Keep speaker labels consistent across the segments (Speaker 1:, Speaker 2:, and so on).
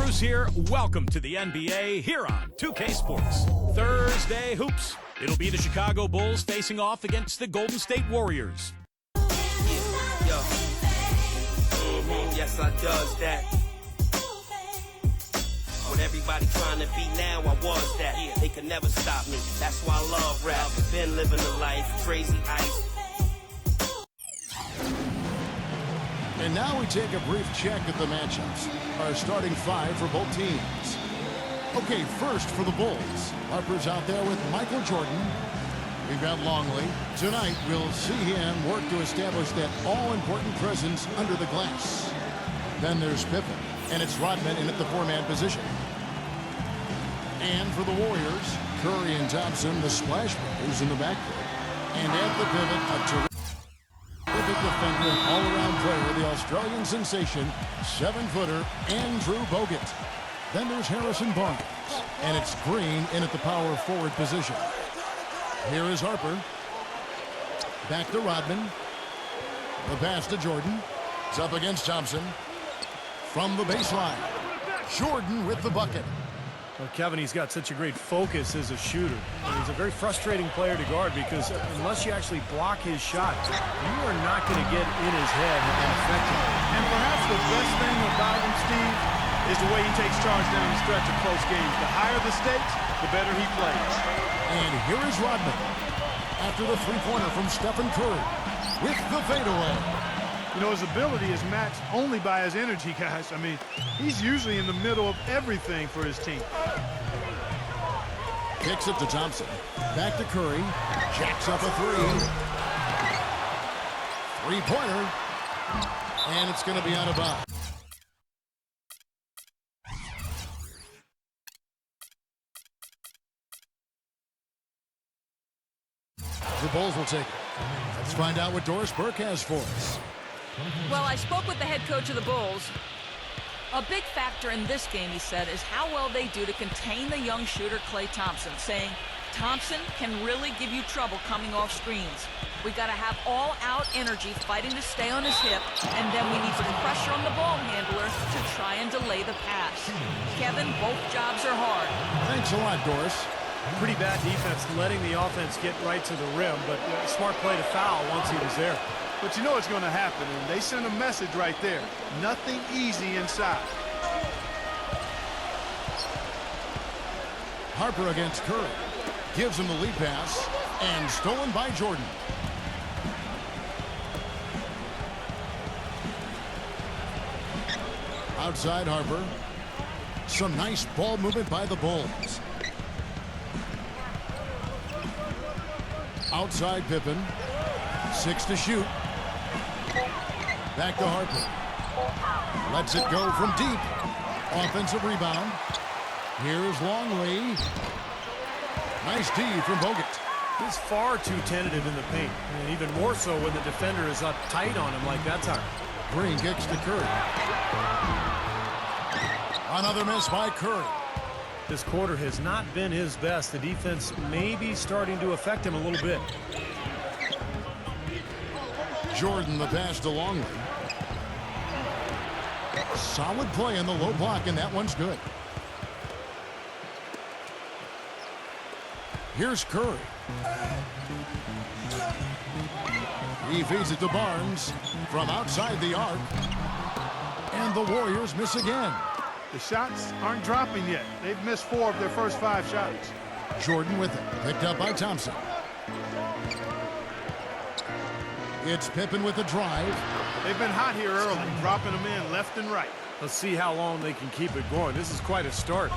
Speaker 1: Bruce here. Welcome to the NBA here on 2K Sports. Thursday Hoops. It'll be the Chicago Bulls facing off against the Golden State Warriors.
Speaker 2: Yes, I does that. When everybody trying to be now, I was that. They could never stop me. That's why I love rap. Been living the life, crazy ice.
Speaker 3: And now we take a brief check at the matchups. Our starting five for both teams. Okay, first for the Bulls. Harper's out there with Michael Jordan. We've got Longley. Tonight, we'll see him work to establish that all-important presence under the glass. Then there's Pippen, and it's Rodman in at the four-man position. And for the Warriors, Curry and Thompson, the Splash Brothers in the backcourt. And at the pivot, a terrific defender, all-around player, the Australian sensation, 7-footer, Andrew Bogut. Then there's Harrison Barnes, and it's Green in at the power forward position. Here is Harper. Back to Rodman. The pass to Jordan. It's up against Thompson. From the baseline, Jordan with the bucket.
Speaker 4: Well, Kevin, he's got such a great focus as a shooter. And he's a very frustrating player to guard because unless you actually block his shot, you are not going to get in his head and affect him.
Speaker 5: And perhaps the best thing about him, Steve, is the way he takes charge down the stretch of close games. The higher the stakes, the better he plays.
Speaker 3: And here is Rodman after the three-pointer from Stephen Curry with the fadeaway.
Speaker 5: You know, his ability is matched only by his energy, guys. I mean, he's usually in the middle of everything for his team.
Speaker 3: Kicks it to Thompson. Back to Curry. Jacks up a three. Three-pointer. And it's going to be out of bounds. The Bulls will take it. Let's find out what Doris Burke has for us.
Speaker 6: Well, I spoke with the head coach of the Bulls. A big factor in this game, he said, is how well they do to contain the young shooter Klay Thompson, saying Thompson can really give you trouble coming off screens. We got to have all-out energy fighting to stay on his hip, and then we need some pressure on the ball handler to try and delay the pass. Kevin, both jobs are hard.
Speaker 3: Thanks a lot, Doris.
Speaker 4: Pretty bad defense letting the offense get right to the rim, but smart play to foul once he was there.
Speaker 5: But you know what's going to happen, and they send a message right there. Nothing easy inside.
Speaker 3: Harper against Curry. Gives him the lead pass, and stolen by Jordan. Outside Harper. Some nice ball movement by the Bulls. Outside Pippen. 6 to shoot. Back to Harper. Lets it go from deep. Offensive rebound. Here's Longley. Nice D from Bogut.
Speaker 4: He's far too tentative in the paint, and even more so when the defender is up tight on him like that time.
Speaker 3: Green kicks to Curry. Another miss by Curry.
Speaker 4: This quarter has not been his best. The defense may be starting to affect him a little bit.
Speaker 3: Jordan the pass to Longley. Solid play in the low block, and that one's good. Here's Curry. He feeds it to Barnes from outside the arc. And the Warriors miss again.
Speaker 5: The shots aren't dropping yet. They've missed 4 of their first 5 shots.
Speaker 3: Jordan with it. Picked up by Thompson. It's Pippen with the drive.
Speaker 5: They've been hot here early, dropping them in left and right.
Speaker 4: Let's see how long they can keep it going. This is quite a start.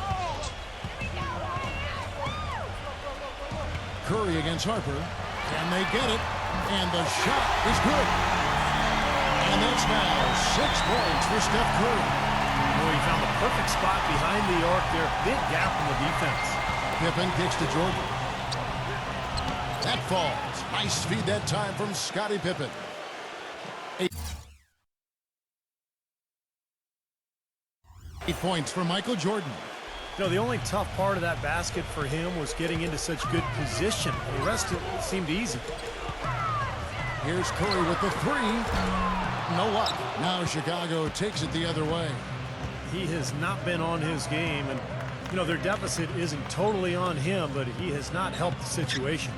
Speaker 3: Curry against Harper. Can they get it? And the shot is good. And that's now 6 points for Steph Curry.
Speaker 4: Well, he found the perfect spot behind the arc there. Big gap in the defense.
Speaker 3: Pippen kicks to Jordan. That falls. Nice feed that time from Scottie Pippen. 8 points for Michael Jordan.
Speaker 4: You know, the only tough part of that basket for him was getting into such good position. The rest of it seemed easy.
Speaker 3: Here's Curry with the three. No luck. Now Chicago takes it the other way.
Speaker 4: he has not been on his game. And, you know, their deficit isn't totally on him, but he has not helped the situation.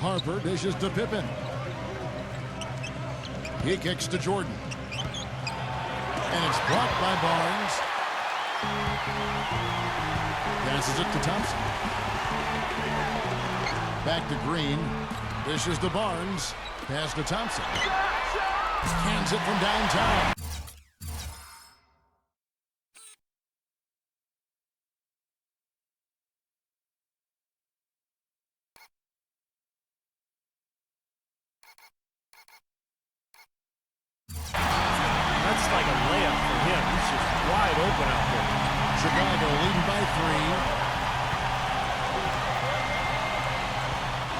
Speaker 3: Harper dishes to Pippen. He kicks to Jordan. And it's blocked by Barnes. Passes it to Thompson. Back to Green. Dishes to Barnes. Pass to Thompson. Hands it from downtown.
Speaker 4: That's like a layup for him. He's just wide open out there.
Speaker 3: Chicago leading by 3.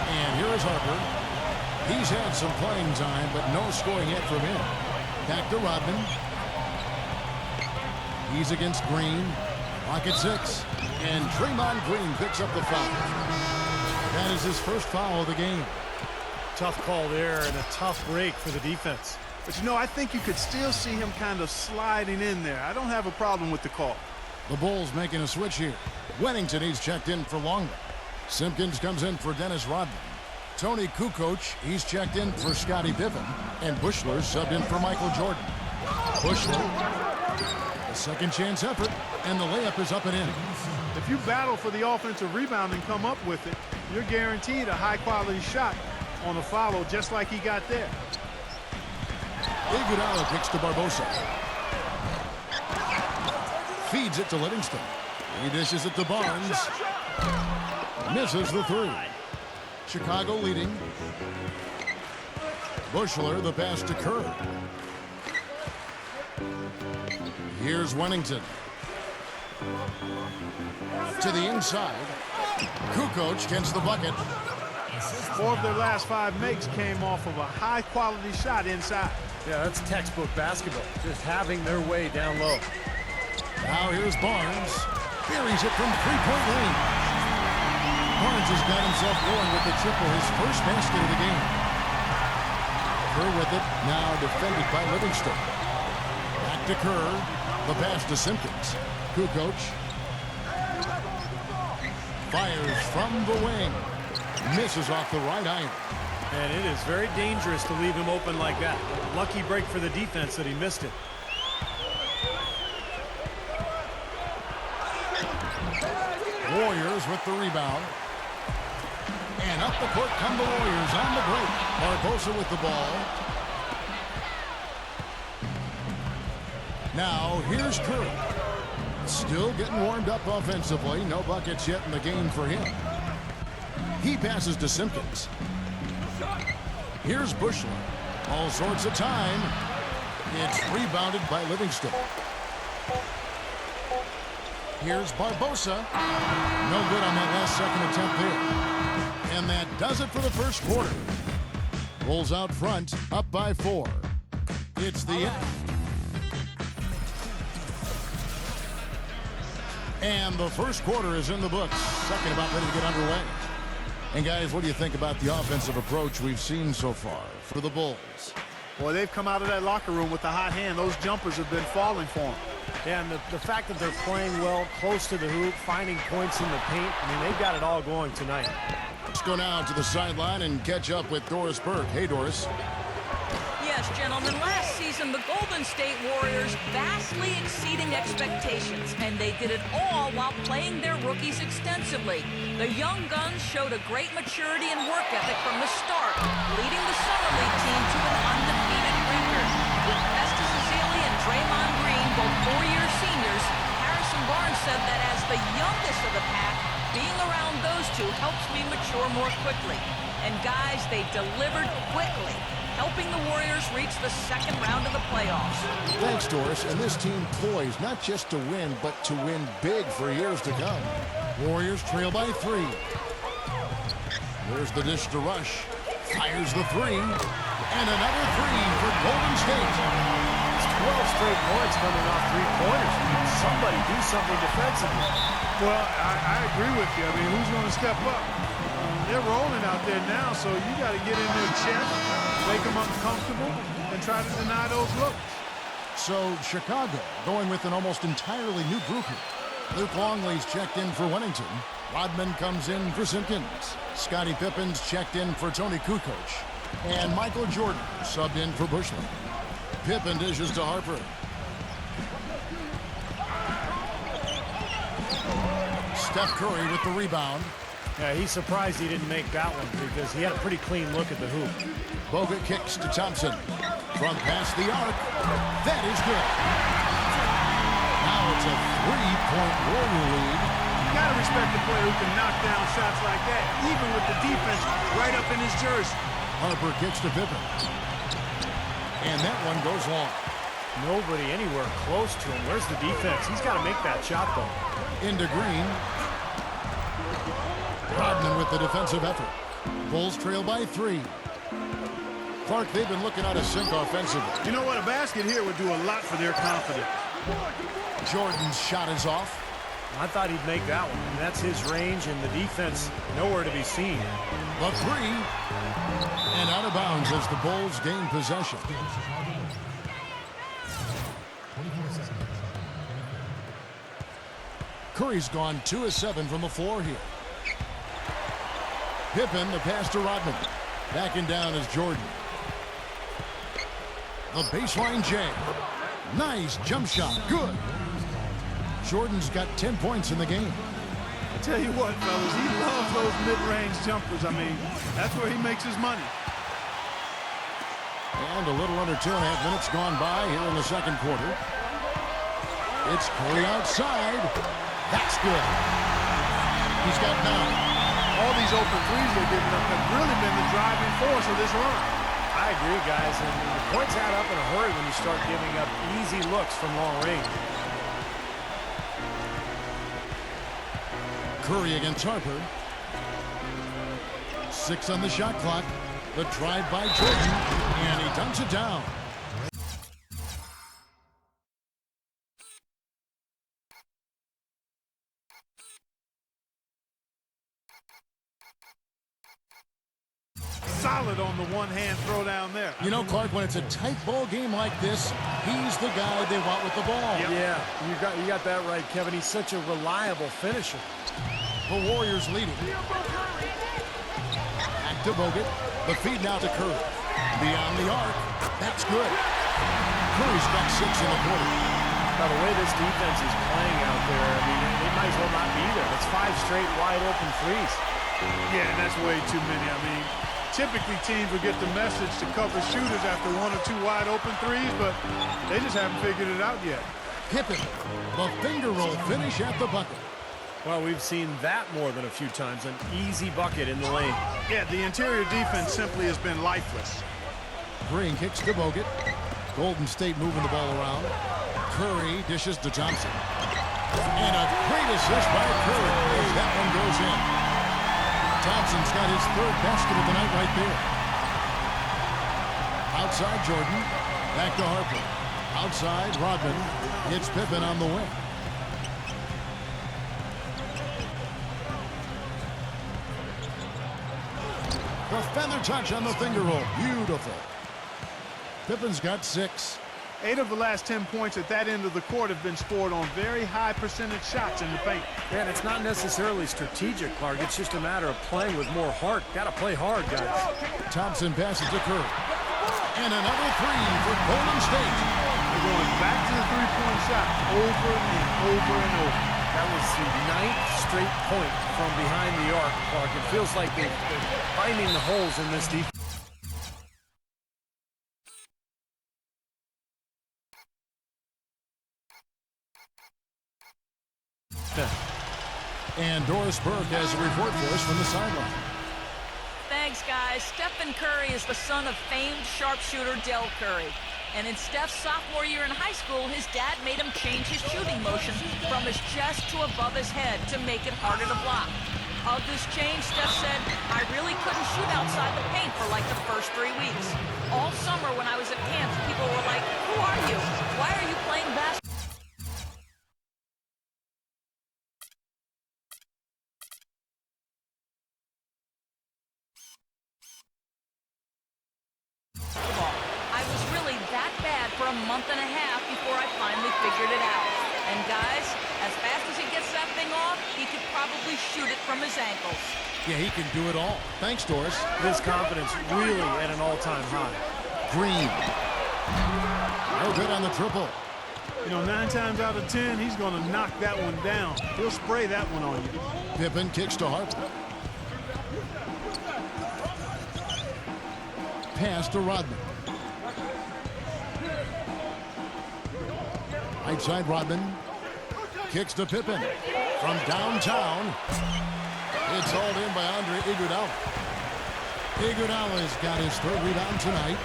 Speaker 3: And here is Harper. He's had some playing time, but no scoring yet from him. Back to Rodman. He's against Green. Clock at 6. And Draymond Green picks up the foul. That is his first foul of the game.
Speaker 4: Tough call there and a tough break for the defense.
Speaker 5: But, you know, I think you could still see him kind of sliding in there. I don't have a problem with the call.
Speaker 3: The Bulls making a switch here. Wennington, he's checked in for Longman. Simpkins comes in for Dennis Rodman. Tony Kukoc, he's checked in for Scottie Pippen. And Buechler subbed in for Michael Jordan. Buechler, a second chance effort, and the layup is up and in.
Speaker 5: If you battle for the offensive rebound and come up with it, you're guaranteed a high-quality shot on a follow just like he got there.
Speaker 3: Iguodala kicks to Barbosa. Feeds it to Livingston. He dishes it to Barnes. Misses the 3. Chicago leading. Buechler, the pass to Kerr. Here's Wennington. To the inside. Kukoc gets the bucket.
Speaker 5: 4 of their last 5 makes came off of a high-quality shot inside.
Speaker 4: Yeah, that's textbook basketball. Just having their way down low.
Speaker 3: Now here's Barnes. Buries it from three-point range. Barnes has got himself going with the triple, his first basket of the game. Kerr with it, now defended by Livingston. Back to Kerr. The pass to Simpkins. Kukoc. Fires from the wing. Misses off the right iron.
Speaker 4: And it is very dangerous to leave him open like that. Lucky break for the defense that he missed it.
Speaker 3: Warriors with the rebound. And up the court come the Warriors on the break. Barbosa with the ball. Now here's Kerr. Still getting warmed up offensively. No buckets yet in the game for him. He passes to Simpkins. Here's Buechler. All sorts of time. It's rebounded by Livingston. Here's Barbosa. No good on that last second attempt there. And that does it for the first quarter. Bulls out front, up by 4. It's the end. And the first quarter is in the books. Second about ready to get underway. And guys, what do you think about the offensive approach we've seen so far for the Bulls?
Speaker 5: Boy, they've come out of that locker room with a hot hand. Those jumpers have been falling for them.
Speaker 4: Yeah, and the fact that they're playing well, close to the hoop, finding points in the paint, I mean, they've got it all going tonight.
Speaker 3: Let's go now to the sideline and catch up with Doris Burke. Hey, Doris.
Speaker 6: Yes, gentlemen, last season the Golden State Warriors vastly exceeding expectations, and they did it all while playing their rookies extensively. The young guns showed a great maturity and work ethic from the start, leading the Summer League team to an undefeated record. With Festus Ezeli and Draymond Green, both 4-year seniors, Harrison Barnes said that as the youngest of the pack, being around those two helps me mature more quickly. And guys, they delivered quickly, helping the Warriors reach the second round of the playoffs.
Speaker 3: Thanks, Doris. And this team poised not just to win, but to win big for years to come. Warriors trail by 3. There's the dish to Rush. Fires the 3. And another 3 for Golden State.
Speaker 4: It's 12 straight points coming off 3-pointers. Somebody do something defensively.
Speaker 5: Well, I agree with you. I mean, who's going to step up? They're rolling out there now, so you got to get in their chest, make them uncomfortable, and try to deny those looks.
Speaker 3: So Chicago going with an almost entirely new group here. Luke Longley's checked in for Wennington. Rodman comes in for Simpkins. Scottie Pippen's checked in for Tony Kukoc. And Michael Jordan subbed in for Bushley. Pippen dishes to Harper. Steph Curry with the rebound.
Speaker 4: Yeah, he's surprised he didn't make that one because he had a pretty clean look at the hoop.
Speaker 3: Bogut kicks to Thompson. From past the arc. That is good. Now it's a 3-point Warrior lead.
Speaker 5: You got to respect the player who can knock down shots like that, even with the defense right up in his jersey.
Speaker 3: Harper kicks to Pippen. And that one goes long.
Speaker 4: Nobody anywhere close to him. Where's the defense? He's got to make that shot, though.
Speaker 3: Into Green. Rodman with the defensive effort. Bulls trail by 3. Clark, they've been looking out of sync offensively.
Speaker 5: You know what? A basket here would do a lot for their confidence.
Speaker 3: Jordan's shot is off.
Speaker 4: I thought he'd make that one. And that's his range, and the defense nowhere to be seen.
Speaker 3: The 3. And out of bounds as the Bulls gain possession. Curry's gone 2 of 7 from the floor here. Pippen, the pass to Rodman. Backing down is Jordan. The baseline J. Nice jump shot. Good. Jordan's got 10 points in the game.
Speaker 5: I tell you what, fellas, he loves those mid-range jumpers. I mean, that's where he makes his money.
Speaker 3: And a little under 2.5 minutes gone by here in the second quarter. It's Curry outside. That's good. He's got 9.
Speaker 5: All these open threes they're giving up have really been the driving force of this run.
Speaker 4: I agree, guys. And the points add up in a hurry when you start giving up easy looks from long range.
Speaker 3: Curry against Harper. 6 on the shot clock. The drive by Jordan, and he dunks it down.
Speaker 5: Solid on the one-hand throw down there.
Speaker 3: You know, Clark, when it's a tight ball game like this, he's the guy they want with the ball.
Speaker 5: Yep.
Speaker 4: Yeah, you got that right, Kevin. He's such a reliable finisher.
Speaker 3: The Warriors leading. Back to Bogut. The feed now to Curry. Beyond the arc. That's good. Curry's got 6 in the quarter.
Speaker 4: Now, the way this defense is playing out there, I mean, they might as well not be there. It's 5 straight wide-open threes.
Speaker 5: Yeah, and that's way too many. I mean, typically teams will get the message to cover shooters after 1 or 2 wide-open threes, but they just haven't figured it out yet.
Speaker 3: Pippen. The finger roll finish at the bucket.
Speaker 4: Well, we've seen that more than a few times. An easy bucket in the lane.
Speaker 5: Yeah, the interior defense simply has been lifeless.
Speaker 3: Green kicks to Bogut. Golden State moving the ball around. Curry dishes to Thompson. And a great assist by Curry as that one goes in. Thompson's got his 3rd basket of the night right there. Outside Jordan. Back to Harper. Outside Rodman. Hits Pippen on the wing. The feather touch on the finger roll. Beautiful. Pippen's got 6.
Speaker 5: 8 of the last 10 points at that end of the court have been scored on very high percentage shots in the paint.
Speaker 4: Yeah, and it's not necessarily strategic, Clark. It's just a matter of playing with more heart. Got to play hard, guys.
Speaker 3: Thompson passes to Kerr. And another 3 for Golden State.
Speaker 5: They're going back to the three-point shot over and over and over.
Speaker 4: That was the 9th straight point from behind the arc, Clark. It feels like they're finding the holes in this defense.
Speaker 3: And Doris Burke has a report for us from the sideline.
Speaker 6: Thanks, guys. Stephen Curry is the son of famed sharpshooter Del Curry. And in Steph's sophomore year in high school, his dad made him change his shooting motion from his chest to above his head to make it harder to block. Of this change, Steph said, I really couldn't shoot outside the paint for like the first 3 weeks. All summer when I was at camp, people were like, who are you? Why are you playing basketball? I was really that bad for a month and a half before I finally figured it out. And guys, as fast as he gets that thing off, he could probably shoot it from his ankles.
Speaker 3: Yeah, he can do it all. Thanks, Doris.
Speaker 4: His confidence really at an all-time high.
Speaker 3: Green. No good on the triple.
Speaker 5: You know, 9 times out of 10, he's going to knock that one down. He'll spray that one on you.
Speaker 3: Pippen kicks to Harper. Pass to Rodman. Right side Rodman. Kicks to Pippen. From downtown. It's hauled in by Andre Iguodala. Iguodala's got his 3rd rebound tonight.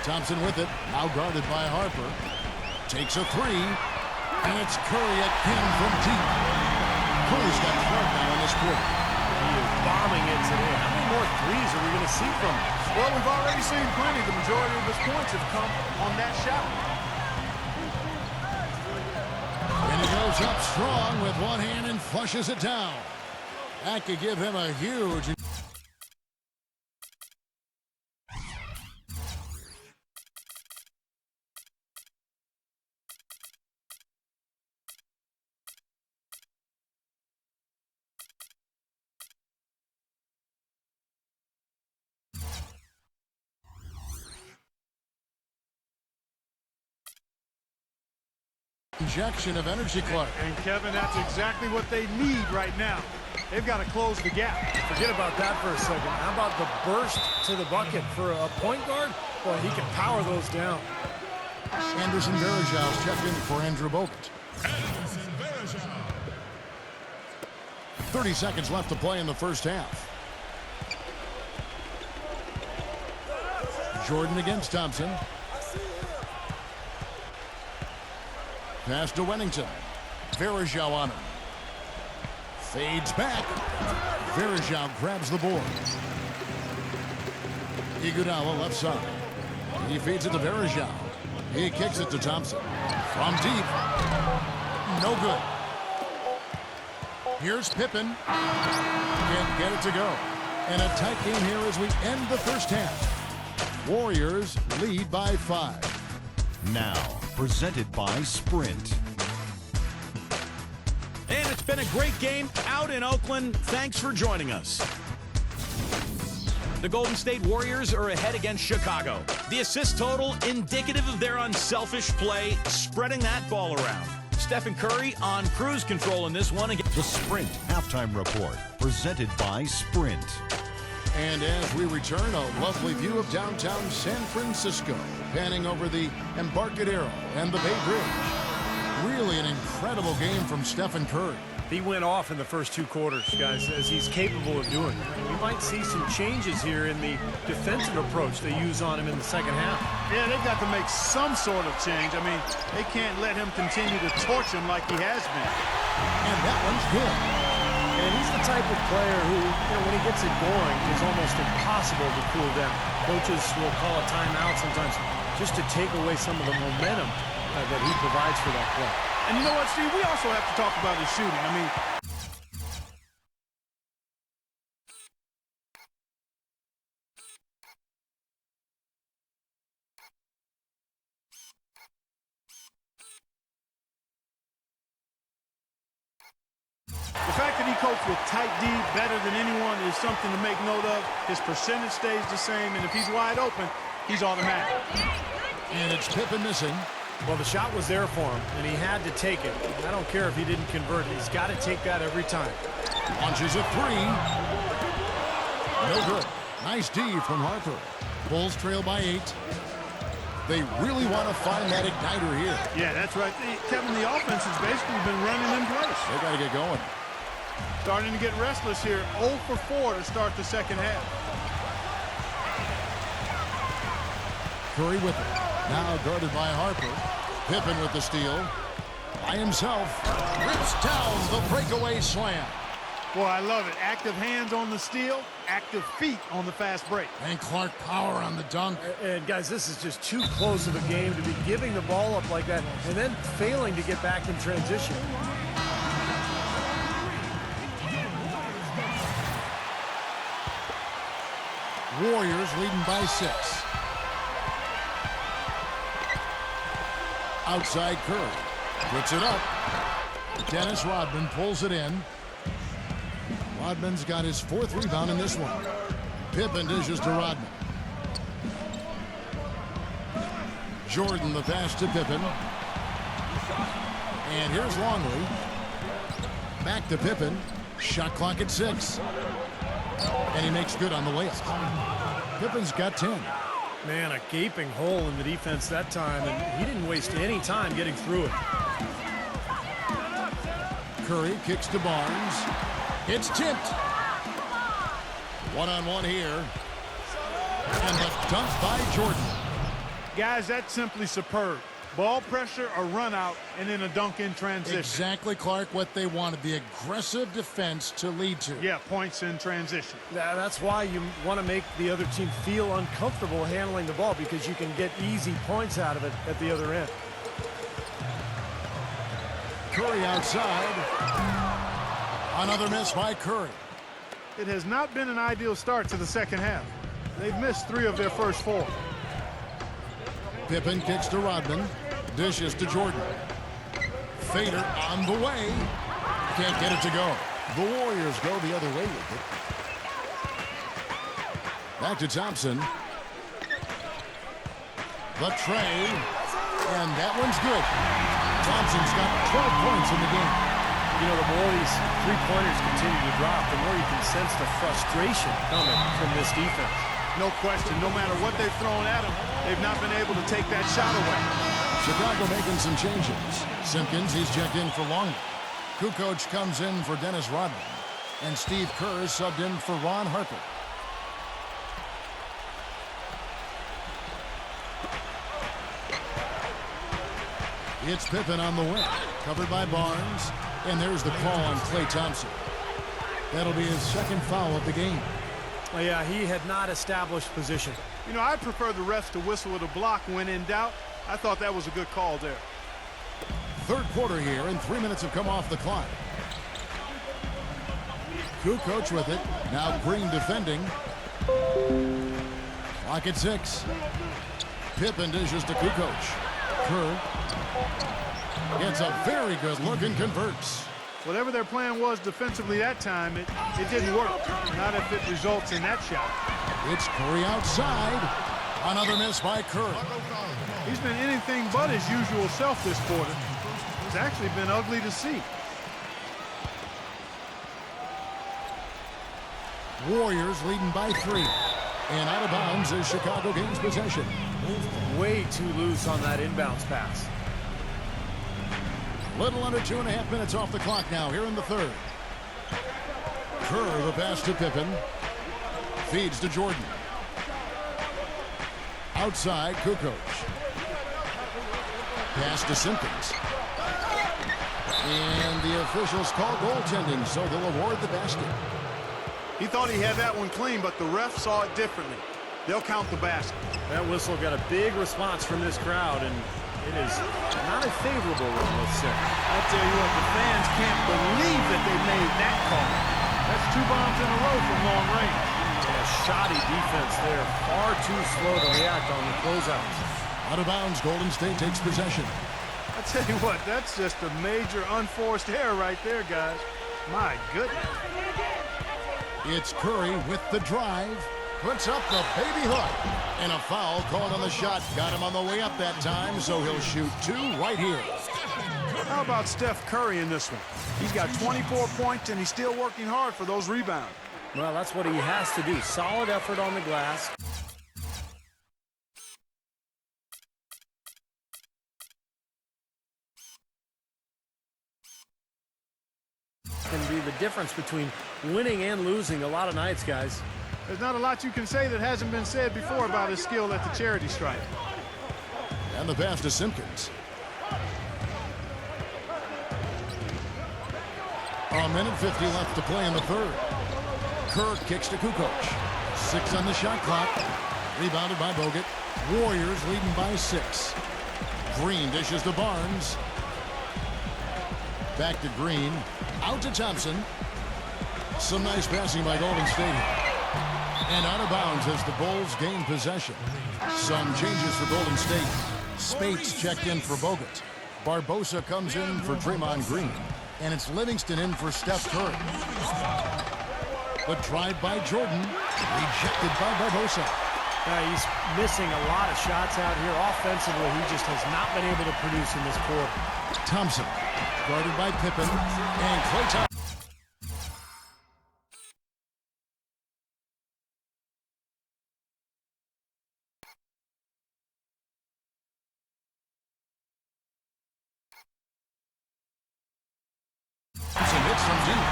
Speaker 3: Thompson with it. Now guarded by Harper. Takes a 3. And it's Curry at pin from deep. Curry's got 12 now in this quarter.
Speaker 4: He is bombing it today. How many more threes are we going to see from him?
Speaker 5: Well, we've already seen plenty. The majority of his points have come on that shot.
Speaker 3: And he goes up strong with one hand and flushes it down. That could give him a huge... injection of energy, Clark.
Speaker 5: And Kevin, that's exactly what they need right now. They've got to close the gap.
Speaker 4: Forget about that for a second. How about the burst to the bucket for a point guard? Boy, he can power those down.
Speaker 3: Anderson Varejão's checked in for Andrew Bogut. 30 seconds left to play in the first half. Jordan against Thompson. Pass to Wennington. Varejão on him. Fades back. Varejão grabs the board. Iguodala left side. He feeds it to Varejão. He kicks it to Thompson. From deep. No good. Here's Pippen. Can't get it to go. And a tight game here as we end the first half. Warriors lead by 5.
Speaker 7: Now, presented by Sprint.
Speaker 1: And it's been a great game out in Oakland. Thanks for joining us. The Golden State Warriors are ahead against Chicago. The assist total indicative of their unselfish play, spreading that ball around. Stephen Curry on cruise control in this one.
Speaker 7: The Sprint Halftime Report, presented by Sprint.
Speaker 3: And as we return, a lovely view of downtown San Francisco, panning over the Embarcadero and the Bay Bridge. Really an incredible game from Stephen Curry.
Speaker 4: He went off in the first 2 quarters, guys, as he's capable of doing. We might see some changes here in the defensive approach they use on him in the second half.
Speaker 5: Yeah, they've got to make some sort of change. I mean, they can't let him continue to torch him like he has been.
Speaker 3: And that one's good.
Speaker 4: And he's the type of player who, when he gets it going, is almost impossible to cool down. Coaches will call a timeout sometimes just to take away some of the momentum that he provides for that play.
Speaker 5: And you know what, Steve? We also have to talk about his shooting. I mean, the fact that he copes with tight D better than anyone is something to make note of. His percentage stays the same, and if he's wide open, he's automatic.
Speaker 3: And it's Pippen missing.
Speaker 4: Well, the shot was there for him, and he had to take it. I don't care if he didn't convert. He's got to take that every time.
Speaker 3: Launches a 3. No good. Nice D from Harper. Bulls trail by 8. They really want to find that igniter here.
Speaker 5: Yeah, that's right. Kevin, the offense has basically been running in place.
Speaker 3: They got to get going.
Speaker 5: Starting to get restless here. 0 for 4 to start the second half.
Speaker 3: Curry with it. Now guarded by Harper. Pippen with the steal. By himself. Rips down the breakaway slam.
Speaker 5: Boy, I love it. Active hands on the steal, active feet on the fast break.
Speaker 3: And Clark power on the dunk.
Speaker 4: And guys, this is just too close of a game to be giving the ball up like that and then failing to get back in transition. Warriors leading by 6.
Speaker 3: Outside Kerr. Puts it up. Dennis Rodman pulls it in. Rodman's got his 4th rebound in this one. Pippen dishes to Rodman. Jordan the pass to Pippen. And here's Longley. Back to Pippen. Shot clock at 6. And he makes good on the layup. Pippen's got 10.
Speaker 4: Man, a gaping hole in the defense that time, and he didn't waste any time getting through it.
Speaker 3: Curry kicks to Barnes. It's tipped. One-on-one here. And the dunk by Jordan.
Speaker 5: Guys, that's simply superb. Ball pressure, a run out, and then a dunk in transition.
Speaker 3: Exactly, Clark, what they wanted. The aggressive defense to lead to.
Speaker 5: Yeah, points in transition.
Speaker 4: That's why you want to make the other team feel uncomfortable handling the ball, because you can get easy points out of it at the other end.
Speaker 3: Curry outside. Another miss by Curry.
Speaker 5: It has not been an ideal start to the second half. They've missed 3 of their first 4.
Speaker 3: Pippen kicks to Rodman. Dishes to Jordan. Fader on the way. Can't get it to go. The Warriors go the other way with it. Back to Thompson. The tray. And that one's good. Thompson's got 12 points in the game.
Speaker 4: You know, the more these three-pointers continue to drop, the more you can sense the frustration coming from this defense.
Speaker 5: No question. No matter what they've thrown at them, they've not been able to take that shot away.
Speaker 3: Chicago making some changes. Simpkins, he's checked in for Longley. Kukoc comes in for Dennis Rodman. And Steve Kerr is subbed in for Ron Harper. It's Pippen on the wing. Covered by Barnes. And there's the call on Klay Thompson. That'll be his 2nd foul of the game.
Speaker 4: Well, yeah, he had not established position.
Speaker 5: You know, I prefer the refs to whistle with a block when in doubt. I thought that was a good call there.
Speaker 3: 3rd quarter here, and 3 minutes have come off the clock. Kukoc with it. Now Green defending. Clock at 6. Pippen dishes to Kukoc. Kerr gets a very good look and converts.
Speaker 5: Whatever their plan was defensively that time, it didn't work. Not if it results in that shot.
Speaker 3: It's Curry outside. Another miss by Curry.
Speaker 5: He's been anything but his usual self this quarter. It's actually been ugly to see.
Speaker 3: Warriors leading by 3. And out of bounds as Chicago gains possession.
Speaker 4: Way too loose on that inbounds pass.
Speaker 3: Little under 2.5 minutes off the clock now here in the 3rd. Kerr the pass to Pippen. Feeds to Jordan. Outside Kukoc. Pass to Simpkins. And the officials call goaltending, so they'll award the basket.
Speaker 5: He thought he had that one clean, but the ref saw it differently. They'll count the basket.
Speaker 4: That whistle got a big response from this crowd, and it is not a favorable one, let's say.
Speaker 5: I tell you what, the fans can't believe that they made that call. That's 2 bombs in a row from long range.
Speaker 4: Yeah, shoddy defense there. Far too slow to react on the closeouts.
Speaker 3: Out of bounds, Golden State takes possession.
Speaker 5: I tell you what, that's just a major unforced error right there, guys. My goodness.
Speaker 3: It's Curry with the drive. Puts up the baby hook. And a foul called on the shot. Got him on the way up that time, so he'll shoot 2 right here.
Speaker 5: How about Steph Curry in this one? He's got 24 points, and he's still working hard for those rebounds.
Speaker 4: Well, that's what he has to do. Solid effort on the glass. Can be the difference between winning and losing a lot of nights, guys.
Speaker 5: There's not a lot you can say that hasn't been said before about his skill at the charity stripe.
Speaker 3: And the pass to Simpkins. A minute 50 left to play in the 3rd. Kerr kicks to Kukoc. 6 on the shot clock. Rebounded by Bogut. Warriors leading by 6. Green dishes to Barnes. Back to Green. Out to Thompson. Some nice passing by Golden State. And out of bounds as the Bulls gain possession. Some changes for Golden State. Spates checked in for Bogut. Barbosa comes in for Draymond Green. And it's Livingston in for Steph Curry. The drive by Jordan, rejected by Barbosa.
Speaker 4: He's missing a lot of shots out here. Offensively, he just has not been able to produce in this quarter.
Speaker 3: Thompson, guarded by Pippen, and Klay Thompson. Hits from deep.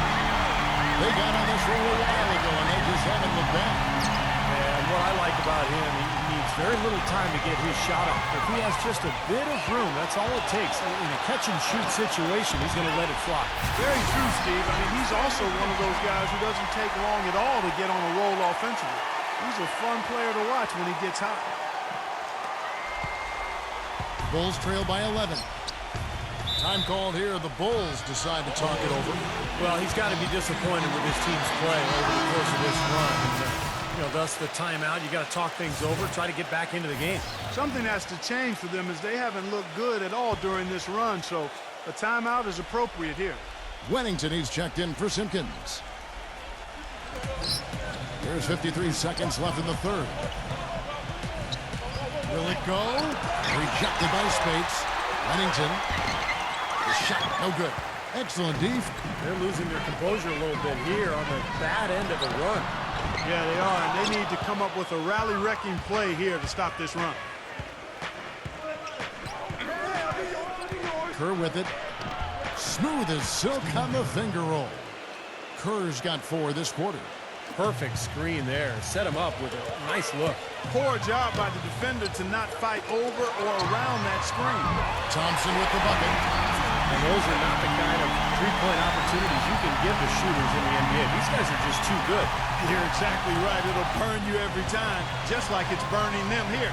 Speaker 3: They got on this roll a while ago, and they just haven't looked back.
Speaker 4: And what I like about him, he needs very little time to get his shot off. If he has just a bit of room, that's all it takes. In a catch-and-shoot situation, he's going to let it fly.
Speaker 5: Very true, Steve. I mean, he's also one of those guys who doesn't take long at all to get on a roll offensively. He's a fun player to watch when he gets hot.
Speaker 3: Bulls trail by 11. Time called here. The Bulls decide to talk it over.
Speaker 4: Well, he's got to be disappointed with his team's play over the course of this run. And, thus the timeout. You got to talk things over, try to get back into the game.
Speaker 5: Something has to change for them as they haven't looked good at all during this run, so a timeout is appropriate here.
Speaker 3: Wennington, he's checked in for Simpkins. There's 53 seconds left in the third. Will it go? Rejected by Spates. Wennington. The shot, no good. Excellent def.
Speaker 4: They're losing their composure a little bit here on the bad end of a run.
Speaker 5: Yeah, they are, and they need to come up with a rally-wrecking play here to stop this run.
Speaker 3: Kerr with it. Smooth as silk on the finger roll. Kerr's got 4 this quarter.
Speaker 4: Perfect screen there. Set him up with a nice look.
Speaker 5: Poor job by the defender to not fight over or around that screen.
Speaker 3: Thompson with the bucket.
Speaker 4: And those are not the kind of three-point opportunities you can give the shooters in the NBA. These guys are just too good.
Speaker 5: You're exactly right. It'll burn you every time, just like it's burning them here.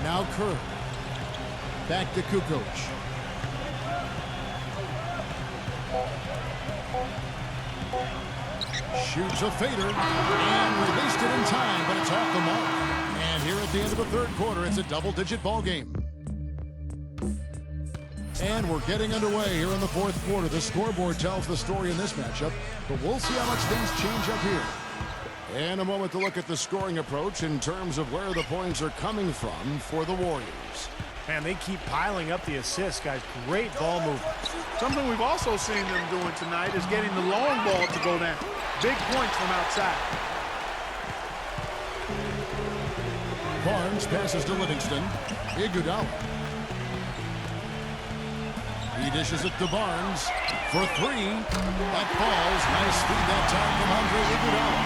Speaker 3: Now Kerr. Back to Kukoc. Shoots a fader and released it in time, but it's off the mark. And here at the end of the third quarter, it's a double-digit ball game. And we're getting underway here in the fourth quarter. The scoreboard tells the story in this matchup, but we'll see how much things change up here. And a moment to look at the scoring approach in terms of where the points are coming from for the Warriors.
Speaker 4: Man, they keep piling up the assists, guys. Great ball movement.
Speaker 5: Something we've also seen them doing tonight is getting the long ball to go down. Big points from outside.
Speaker 3: Barnes passes to Livingston. Iguodala. He dishes it to Barnes for 3. That falls. Nice feed that time from Andre Iguodala.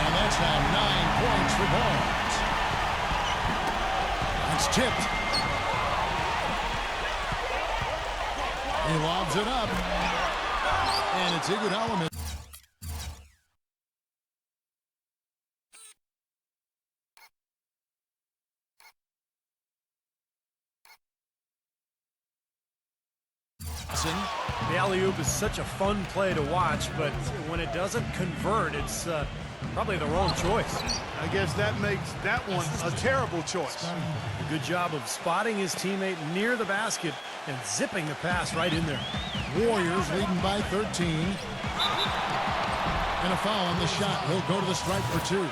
Speaker 3: And that's now 9 points for Barnes. It's tipped. He lobs it up. And it's Iguodala.
Speaker 4: The alley-oop is such a fun play to watch, but when it doesn't convert, it's probably the wrong choice.
Speaker 5: I guess that makes that one a terrible choice.
Speaker 4: A good job of spotting his teammate near the basket and zipping the pass right in there.
Speaker 3: Warriors leading by 13. And a foul on the shot. He'll go to the stripe for 2.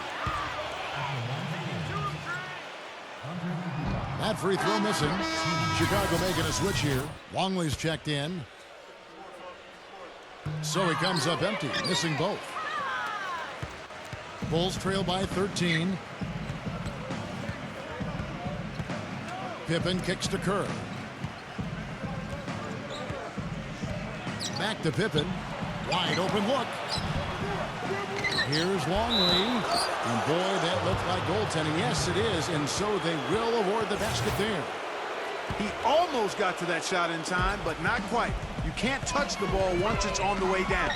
Speaker 3: That free throw missing. Chicago making a switch here. Longley's checked in. So he comes up empty, missing both. Bulls trail by 13. Pippen kicks to Kerr. Back to Pippen. Wide open look. Here's Longley. And boy, that looked like goaltending. Yes, it is. And so they will award the basket there.
Speaker 5: He almost got to that shot in time, but not quite. You can't touch the ball once it's on the way down.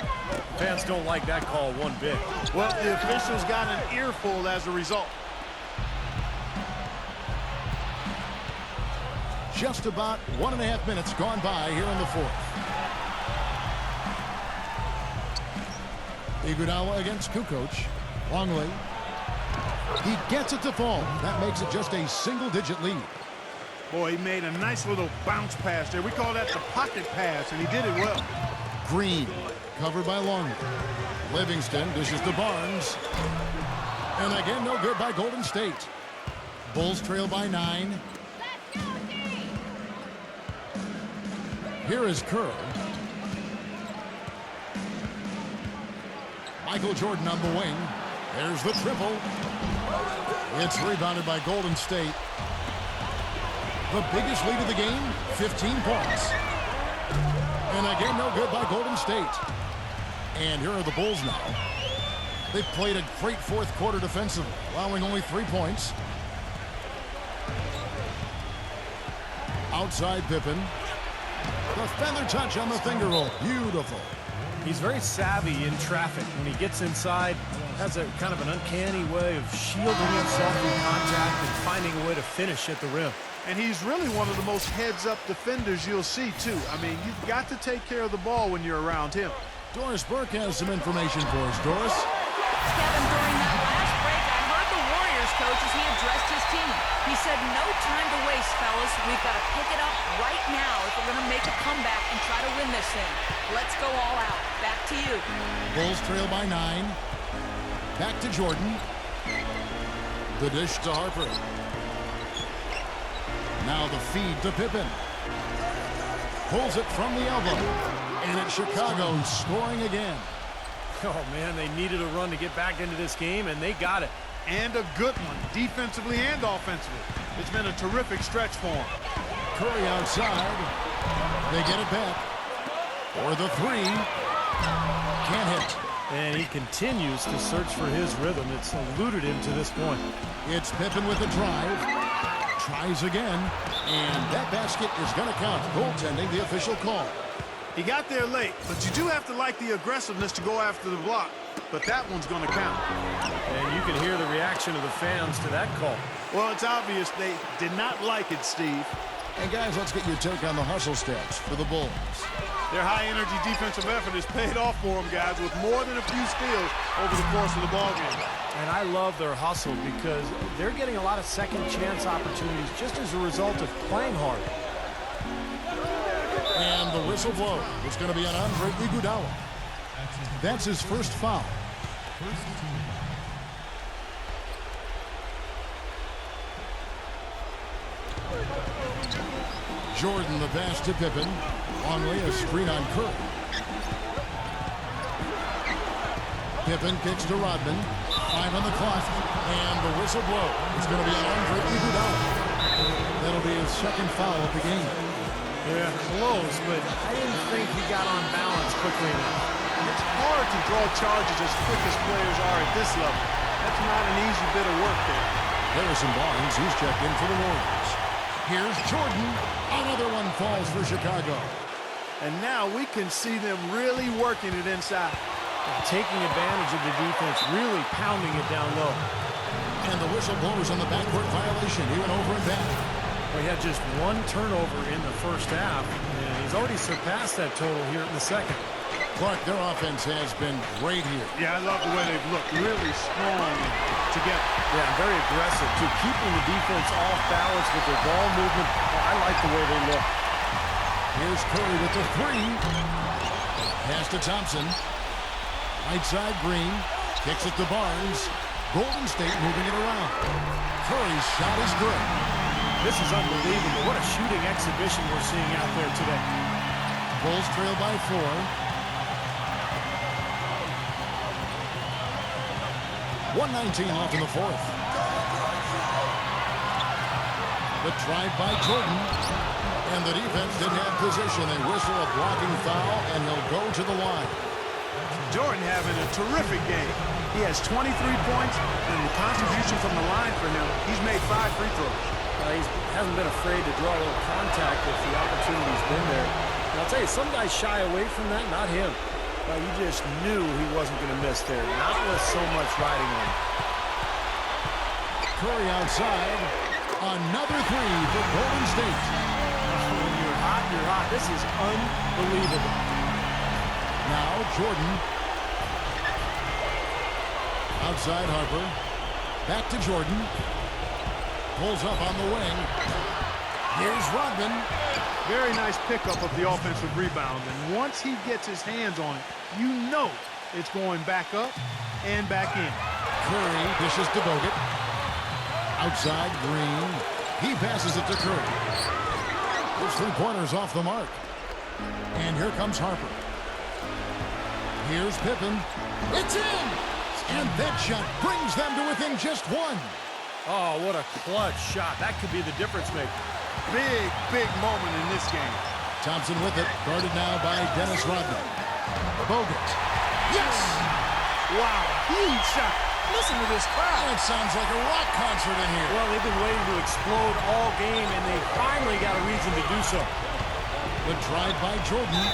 Speaker 4: Fans don't like that call one bit.
Speaker 5: Well, the officials got an earful as a result.
Speaker 3: Just about 1.5 minutes gone by here in the fourth. Iguodala against Kukoc. Longley He gets it to fall. That makes it just a single-digit lead.
Speaker 5: Boy, he made a nice little bounce pass there. We call that the pocket pass, and he did it well.
Speaker 3: Green, covered by Longley. Livingston dishes to Barnes. And again, no good by Golden State. Bulls trail by 9. Here is Kerr. Michael Jordan on the wing. There's the triple. It's rebounded by Golden State. The biggest lead of the game, 15 points. And again, no good by Golden State. And here are the Bulls now. They've played a great fourth quarter defensively, allowing only 3 points. Outside Pippen. The feather touch on the finger roll. Beautiful.
Speaker 4: He's very savvy in traffic. When he gets inside, has a kind of an uncanny way of shielding himself from contact and finding a way to finish at the rim.
Speaker 5: And he's really one of the most heads-up defenders you'll see, too. I mean, you've got to take care of the ball when you're around him.
Speaker 3: Doris Burke has some information for us. Doris?
Speaker 6: Kevin, during that last break, I heard the Warriors coach as he addressed his team. He said, no time to waste, fellas. We've got to pick it up right now if we're going to make a comeback and try to win this thing. Let's go all out. Back to you.
Speaker 3: Bulls trail by 9. Back to Jordan. The dish to Harper. Now the feed to Pippen. Pulls it from the elbow. And it's Chicago scoring again.
Speaker 4: Oh, man, they needed a run to get back into this game, and they got it.
Speaker 5: And a good one, defensively and offensively. It's been a terrific stretch for him.
Speaker 3: Curry outside. They get it back. For the 3. Can't hit.
Speaker 4: And he continues to search for his rhythm. It's eluded him to this point.
Speaker 3: It's Pippen with the drive. Tries again. And that basket is going to count. Goaltending, the official call.
Speaker 5: He got there late, but you do have to like the aggressiveness to go after the block. But that one's going to count.
Speaker 4: And you can hear the reaction of the fans to that call.
Speaker 5: Well, it's obvious they did not like it, Steve.
Speaker 3: And guys, let's get your take on the hustle stats for the Bulls.
Speaker 5: Their high-energy defensive effort has paid off for them, guys, with more than a few steals over the course of the ballgame.
Speaker 4: And I love their hustle because they're getting a lot of second-chance opportunities just as a result of playing hard.
Speaker 3: And the whistle blows. It's going to be on Andre Iguodala. That's his first foul. Jordan the pass to Pippen. Longley a screen on Kerr. Pippen kicks to Rodman. 5 on the clock. And the whistle blow. It's going to be on Andre Iguodala. That'll be his second foul of the game.
Speaker 4: Yeah, close, but I didn't think he got on balance quickly enough.
Speaker 5: It's hard to draw charges as quick as players are at this level. That's not an easy bit of work there.
Speaker 3: Harrison Barnes, he's checked in for the Warriors. Here's Jordan. Another one falls for Chicago.
Speaker 5: And now we can see them really working it inside.
Speaker 4: Taking advantage of the defense, really pounding it down low.
Speaker 3: And the whistle blows on the backcourt violation. He went over and back.
Speaker 4: Well, he had just 1 turnover in the first half, and he's already surpassed that total here in the second.
Speaker 3: Clark, their offense has been great here.
Speaker 5: Yeah, I love the way they've looked. Really strong together.
Speaker 4: Yeah, very aggressive, too. Keeping the defense off balance with their ball movement. I like the way they look.
Speaker 3: Here's Curry with the 3. Pass to Thompson. Right side, Green. Kicks it to Barnes. Golden State moving it around. Curry's shot is good.
Speaker 4: This is unbelievable. What a shooting exhibition we're seeing out there today.
Speaker 3: Bulls trail by 4. .119 left in the fourth. The drive by Jordan. And the defense didn't have position. They whistle a blocking foul, and he'll go to the line.
Speaker 5: Jordan having a terrific game. He has 23 points, and the contribution from the line for him, he's made 5 free throws.
Speaker 4: He hasn't been afraid to draw a little contact if the opportunity's been there. And I'll tell you, some guys shy away from that, not him. You just knew he wasn't going to miss there, not with so much riding on him.
Speaker 3: Curry outside. Another 3 for Golden State.
Speaker 4: When you're hot, you're hot. This is unbelievable.
Speaker 3: Now Jordan. Outside Harper. Back to Jordan. Pulls up on the wing. Here's Rodman.
Speaker 5: Very nice pickup of the offensive rebound. And once he gets his hands on it, you know it's going back up and back in.
Speaker 3: Curry dishes to Bogut. Outside, Green. He passes it to Curry. His three-pointers off the mark. And here comes Harper. Here's Pippen. It's in! And that shot brings them to within just one.
Speaker 4: Oh, what a clutch shot. That could be the difference maker.
Speaker 5: Big, big moment in this game.
Speaker 3: Thompson with it, guarded now by Dennis Rodman. Bogut. Yes!
Speaker 5: Wow, huge shot. Listen to this crowd.
Speaker 3: It sounds like a rock concert in here.
Speaker 4: Well, they've been waiting to explode all game, and they finally got a reason to do so.
Speaker 3: But tried by Jordan.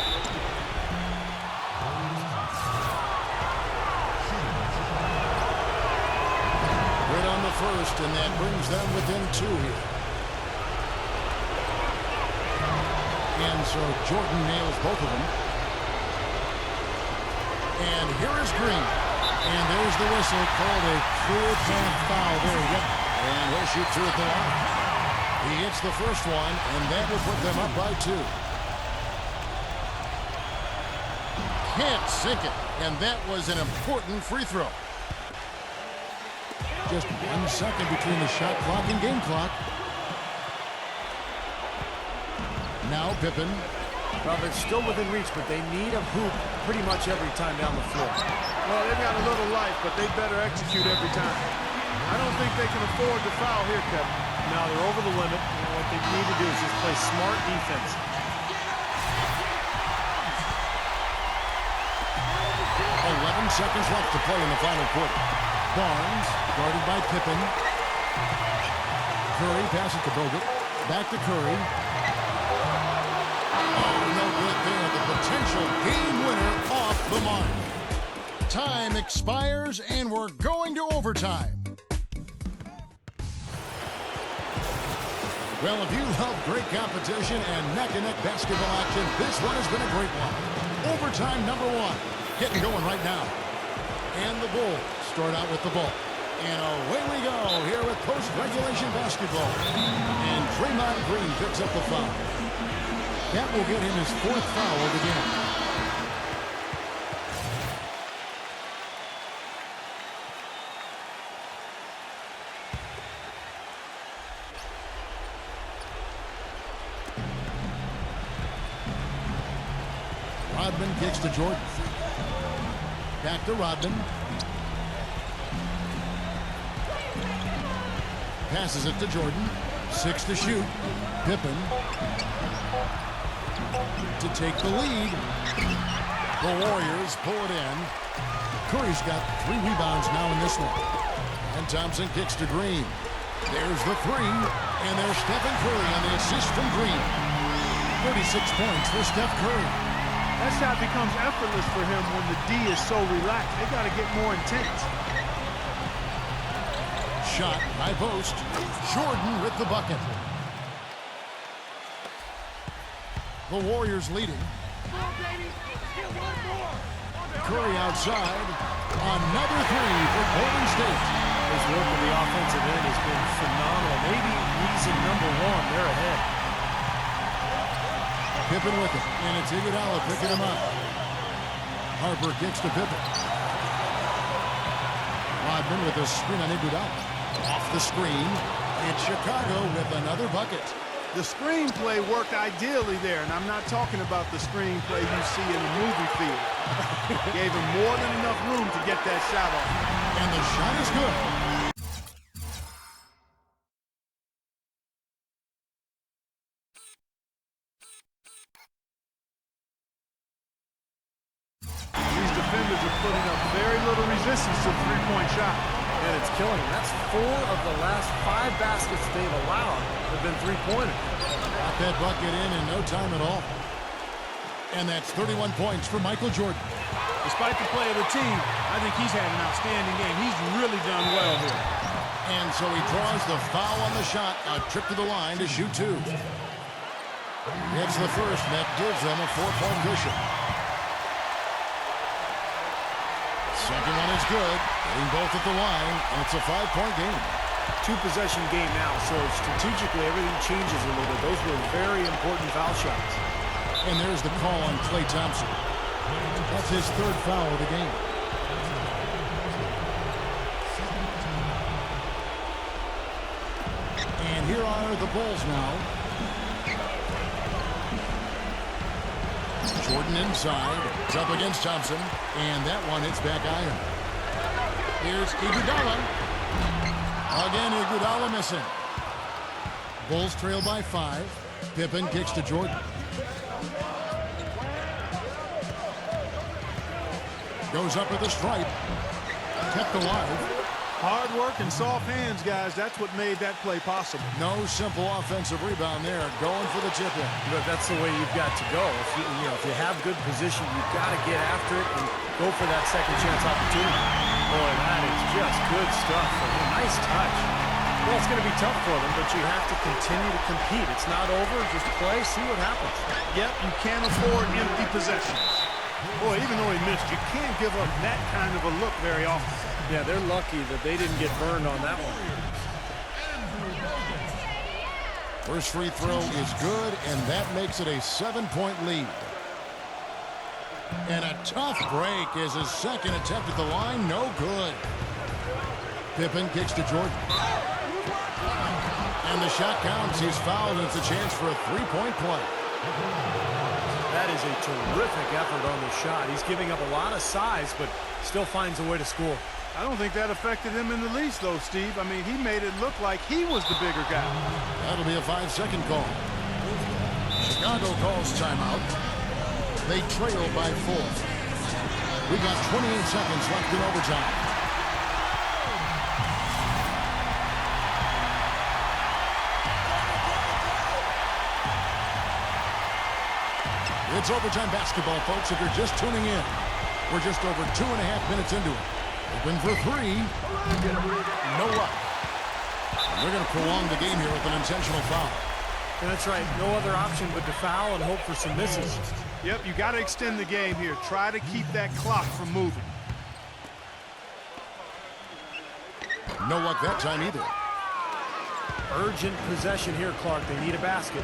Speaker 3: Right on the first, and that brings them within two here. And so Jordan nails both of them. And here is Green. And there's the whistle, called a clear path foul there. Yep. And he'll shoot two at the line. He hits the first one, and that will put them up by two. Can't sink it. And that was an important free throw. Just 1 second between the shot clock and game clock. Now Pippen.
Speaker 4: Well, they're still within reach, but they need a hoop pretty much every time down the floor.
Speaker 5: Well, they've got a little life, but they better execute every time. I don't think they can afford to foul here, Kevin.
Speaker 4: Now they're over the limit, and what they need to do is just play smart defense.
Speaker 3: 11 seconds left to play in the final quarter. Barnes, guarded by Pippen. Curry passes to Bogut. Back to Curry. Oh, no good there. The potential game winner off the mark. Time expires, and we're going to overtime. Well, if you love great competition and neck-and-neck basketball action, this one has been a great one. Overtime number one. Getting going right now. And the Bulls start out with the ball. And away we go here with post-regulation basketball. And Draymond Green picks up the foul. That will get him his fourth foul of the game. Rodman kicks to Jordan. Back to Rodman. Passes it to Jordan. 6 to shoot. Pippen to take the lead. The Warriors pull it in. Curry's got 3 rebounds now in this one. And Thompson kicks to Green. There's the 3. And there's Stephen Curry on the assist from Green. 36 points for Steph Curry.
Speaker 5: That shot becomes effortless for him when the D is so relaxed. They got to get more intense.
Speaker 3: Shot, high post. Jordan with the bucket. The Warriors leading. Curry outside. Another 3 for Golden State.
Speaker 4: His work on the offensive end has been phenomenal. Maybe reason number 1, they're ahead.
Speaker 3: Pippen with it, and it's Iguodala picking him up. Harper kicks to Pippen. Rodman with a screen on Iguodala. Off the screen, it's Chicago with another bucket.
Speaker 5: The screenplay worked ideally there, and I'm not talking about the screenplay you see in the movie theater. Gave him more than enough room to get that shot off.
Speaker 3: And the shot is good.
Speaker 5: Defenders are putting up very little resistance to the three-point shot.
Speaker 4: And it's killing them. That's 4 of the last 5 baskets they've allowed have been three-pointers.
Speaker 3: Got that bucket in no time at all. And that's 31 points for Michael Jordan.
Speaker 5: Despite the play of the team, I think he's had an outstanding game. He's really done well here.
Speaker 3: And so he draws the foul on the shot. A trip to the line to shoot 2. Hits the first, and that gives them a 4-point cushion. Second one is good, getting both at the line, and it's a 5-point game.
Speaker 4: Two-possession game now, so strategically everything changes a little bit. Those were very important foul shots.
Speaker 3: And there's the call on Klay Thompson. That's his third foul of the game. And here are the Bulls now. Jordan inside. It's up against Thompson. And that one hits back iron. Here's Iguodala. Again, Iguodala missing. Bulls trail by 5. Pippen kicks to Jordan. Goes up with a stripe. Kept alive.
Speaker 5: Hard work and soft hands, guys. That's what made that play possible.
Speaker 3: No simple offensive rebound there. Going for the tip-in.
Speaker 4: But that's the way you've got to go. If you have good position, you've got to get after it and go for that second chance opportunity. Boy, that is just good stuff. Nice touch. Well, it's going to be tough for them, but you have to continue to compete. It's not over. Just play, see what happens.
Speaker 5: Yep, you can't afford empty possessions. Boy, even though he missed, you can't give up that kind of a look very often.
Speaker 4: Yeah, they're lucky that they didn't get burned on that one.
Speaker 3: First free throw is good, and that makes it a 7-point lead. And a tough break is his second attempt at the line. No good. Pippen kicks to Jordan. And the shot counts. He's fouled, and it's a chance for a 3-point play.
Speaker 4: That is a terrific effort on the shot. He's giving up a lot of size, but still finds a way to score.
Speaker 5: I don't think that affected him in the least, though, Steve. I mean, he made it look like he was the bigger guy.
Speaker 3: That'll be a 5-second call. Chicago calls timeout. They trail by 4. We've got 28 seconds left in overtime. It's overtime basketball, folks, if you're just tuning in. We're just over 2.5 minutes into it. Open for 3. No luck. And they're going to prolong the game here with an intentional foul.
Speaker 4: And that's right. No other option but to foul and hope for some misses.
Speaker 5: Yep, you got to extend the game here. Try to keep that clock from moving.
Speaker 3: No luck that time either.
Speaker 4: Urgent possession here, Clark. They need a basket.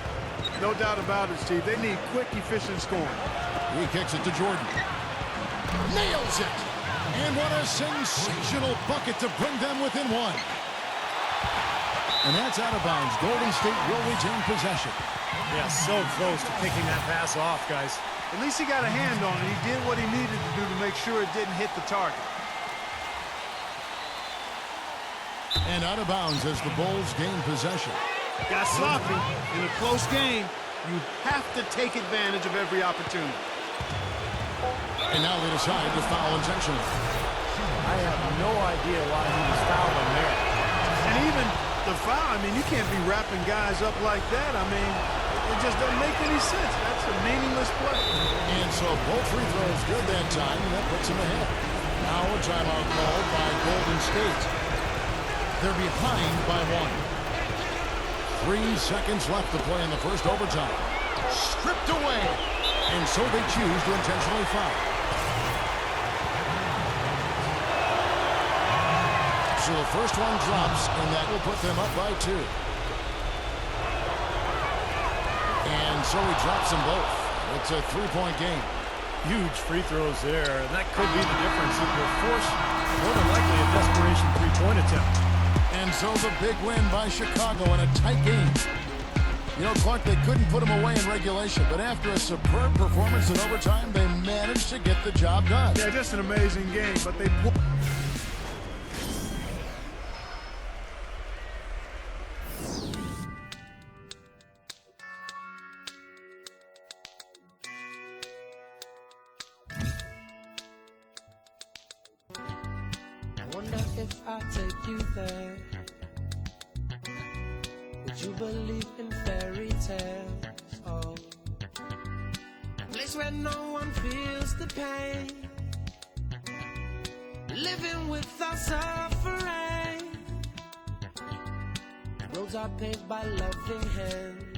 Speaker 5: No doubt about it, Steve. They need quick, efficient scoring.
Speaker 3: He kicks it to Jordan. Nails it! And what a sensational bucket to bring them within 1. And that's out of bounds. Golden State will retain possession.
Speaker 4: Yeah, so close to picking that pass off, guys.
Speaker 5: At least he got a hand on it. He did what he needed to do to make sure it didn't hit the target.
Speaker 3: And out of bounds as the Bulls gain possession.
Speaker 5: Got sloppy. In a close game, you have to take advantage of every opportunity.
Speaker 3: And now they decide to foul intentionally.
Speaker 4: I have no idea why he was fouling there.
Speaker 5: And even the foul, I mean, you can't be wrapping guys up like that. I mean, it just doesn't make any sense. That's a meaningless play.
Speaker 3: And so both free throws good that time, and that puts them ahead. Now a timeout called by Golden State. They're behind by 1. 3 seconds left to play in the first overtime. Stripped away. And so they choose to intentionally foul. So the first one drops, and that will put them up by 2. And so he drops them both. It's a 3-point game.
Speaker 4: Huge free throws there, and that could be the difference. It will force, more than likely, a desperation 3-point attempt.
Speaker 3: And so the big win by Chicago in a tight game. You know, Clark, they couldn't put them away in regulation, but after a superb performance in overtime, they managed to get the job done.
Speaker 5: Yeah, just an amazing game, but they...
Speaker 8: I wonder if I take you there. Would you believe in fairy tales? Oh, a place where no one feels the pain, living without suffering. Roads are paved by loving hands.